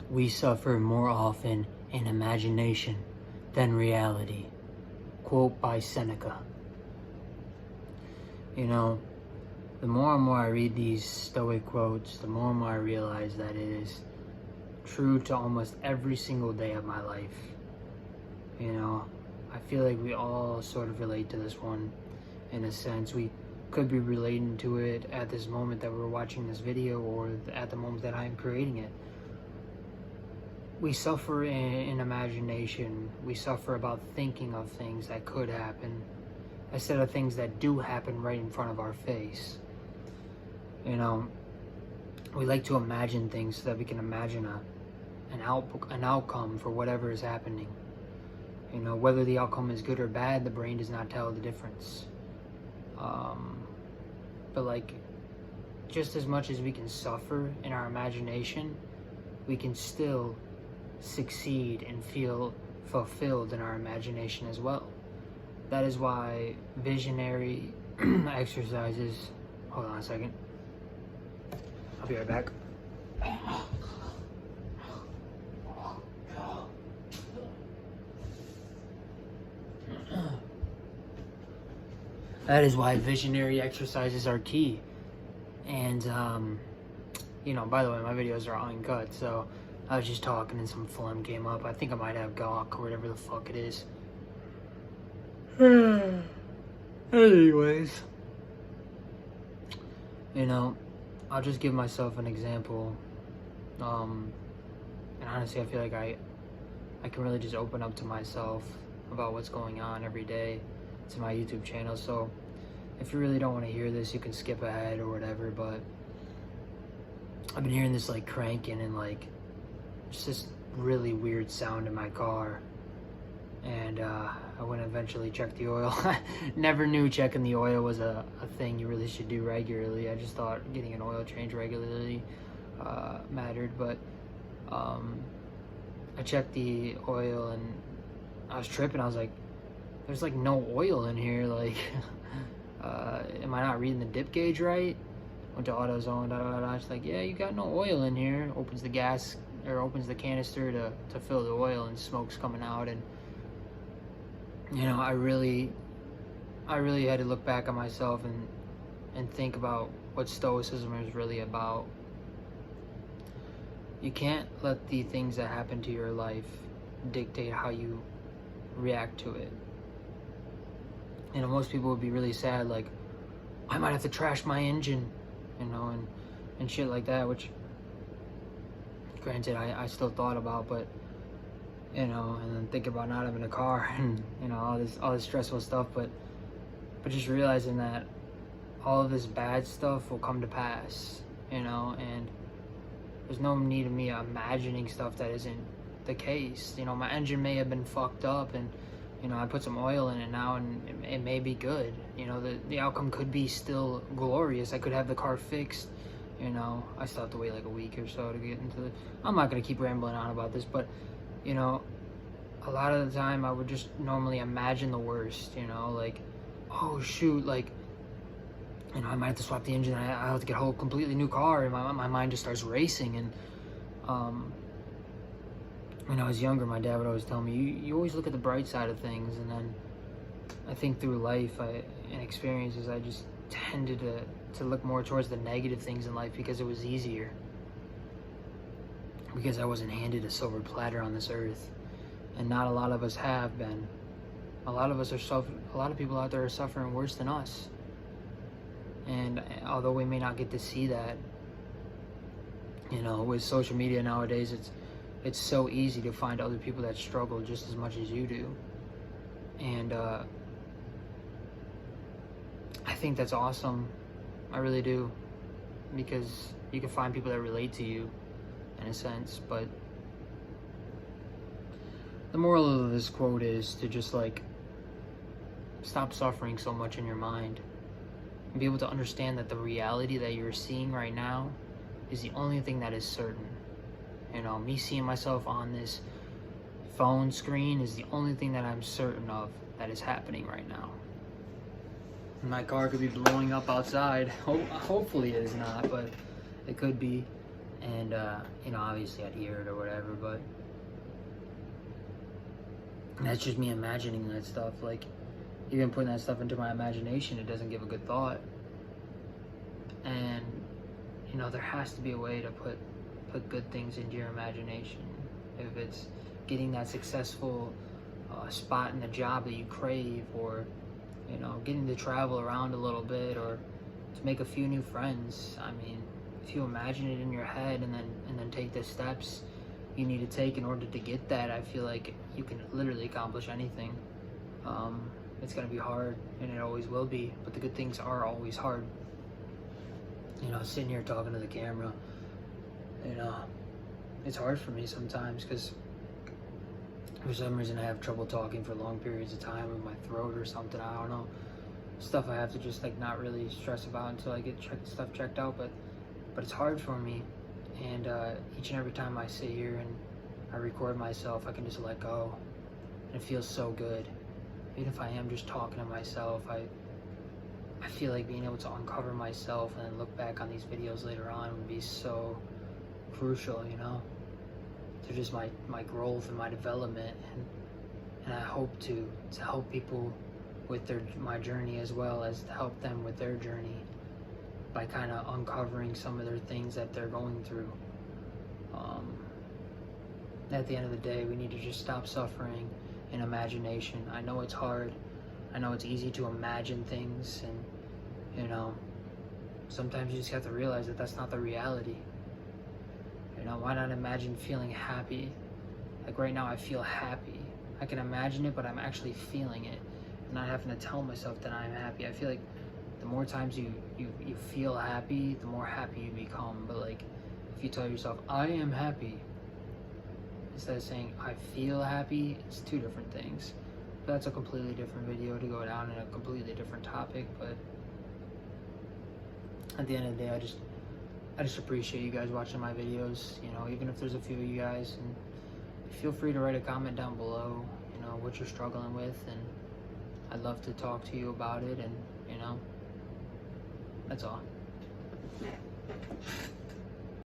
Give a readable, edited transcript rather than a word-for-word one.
We suffer more often in imagination than reality. Quote by Seneca. You know, the more and more I read these stoic quotes, the more and more I realize that it is true to almost every single day of my life. You know, I feel like we all sort of relate to this one in a sense. We could be relating to it at this moment that we're watching this video, or at the moment that I'm creating it. We suffer in imagination. We suffer about thinking of things that could happen instead of things that do happen right in front of our face. You know, we like to imagine things so that we can imagine an outcome for whatever is happening. You know, whether the outcome is good or bad, the brain does not tell the difference. But like, just as much as we can suffer in our imagination, we can still succeed and feel fulfilled in our imagination as well. That is why visionary exercises. Hold on a second. I'll be right back. That is why visionary exercises are key. And, you know, by the way, my videos are uncut, so I was just talking and some phlegm came up. I think I might have gawk or whatever the fuck it is. Anyways. You know, I'll just give myself an example. And honestly, I feel like I can really just open up to myself about what's going on every day to my YouTube channel. So if you really don't want to hear this, you can skip ahead or whatever. But I've been hearing this like cranking and like it's this really weird sound in my car. And I went and eventually check the oil. Never knew checking the oil was a thing you really should do regularly. I just thought getting an oil change regularly mattered. But I checked the oil and I was tripping. I was like, there's like no oil in here. Like, am I not reading the dip gauge right? Went to AutoZone, It's like, yeah, you got no oil in here. Opens the gas, or opens the canister to fill the oil, and smoke's coming out. And you know, I really had to look back at myself and think about what stoicism is really about. You can't let the things that happen to your life dictate how you react to it. You know, most people would be really sad, like, I might have to trash my engine, you know, and shit like that, which, granted, I still thought about, but, you know, and then think about not having a car and, you know, all this stressful stuff, but just realizing that all of this bad stuff will come to pass, you know, and there's no need of me imagining stuff that isn't the case. You know, my engine may have been fucked up and, you know, I put some oil in it now and it may be good. You know, the outcome could be still glorious. I could have the car fixed, you know. I still have to wait like a week or so to get into the... I'm not going to keep rambling on about this, but, you know, a lot of the time I would just normally imagine the worst, you know, like, oh shoot, like, you know, I might have to swap the engine. I have to get a whole completely new car, and my mind just starts racing. And when I was younger, my dad would always tell me, you always look at the bright side of things. And then I think through life and experiences, I just tended to look more towards the negative things in life because it was easier. Because I wasn't handed a silver platter on this earth, and not a lot of us have been. A lot of us are a lot of people out there are suffering worse than us. And although we may not get to see that, you know, with social media nowadays, it's so easy to find other people that struggle just as much as you do. And I think that's awesome. I really do. Because you can find people that relate to you, in a sense. But the moral of this quote is to just, like, stop suffering so much in your mind. And be able to understand that the reality that you're seeing right now is the only thing that is certain. You know, me seeing myself on this phone screen is the only thing that I'm certain of that is happening right now. My car could be blowing up outside. Hopefully it is not, but it could be. And you know, obviously I'd hear it or whatever, but that's just me imagining that stuff. Like, even putting that stuff into my imagination, it doesn't give a good thought. And you know, there has to be a way to put good things into your imagination. If it's getting that successful spot in the job that you crave, or you know, getting to travel around a little bit, or to make a few new friends. I mean, if you imagine it in your head and then take the steps you need to take in order to get that, I feel like you can literally accomplish anything. It's gonna be hard, and it always will be, but the good things are always hard. You know, sitting here talking to the camera, you know, it's hard for me sometimes because for some reason I have trouble talking for long periods of time with my throat or something. I don't know, stuff I have to just like not really stress about until I get stuff checked out, but it's hard for me. And each and every time I sit here and I record myself, I can just let go, and it feels so good. Even if I am just talking to myself, I feel like being able to uncover myself and then look back on these videos later on would be so crucial, you know, to just my growth and my development. And I hope to help people with my journey, as well as to help them with their journey by kind of uncovering some of their things that they're going through. At the end of the day, we need to just stop suffering in imagination. I know it's hard. I know it's easy to imagine things, and you know, sometimes you just have to realize that that's not the reality. You know, why not imagine feeling happy? Like right now I feel happy. I can imagine it, but I'm actually feeling it. I'm not having to tell myself that I'm happy. I feel like the more times you feel happy, the more happy you become. But like, if you tell yourself, I am happy, instead of saying, I feel happy, it's two different things. But that's a completely different video to go down in a completely different topic. But at the end of the day, I just appreciate you guys watching my videos. You know, even if there's a few of you guys, and feel free to write a comment down below, you know, what you're struggling with, and I'd love to talk to you about it. And you know, that's all.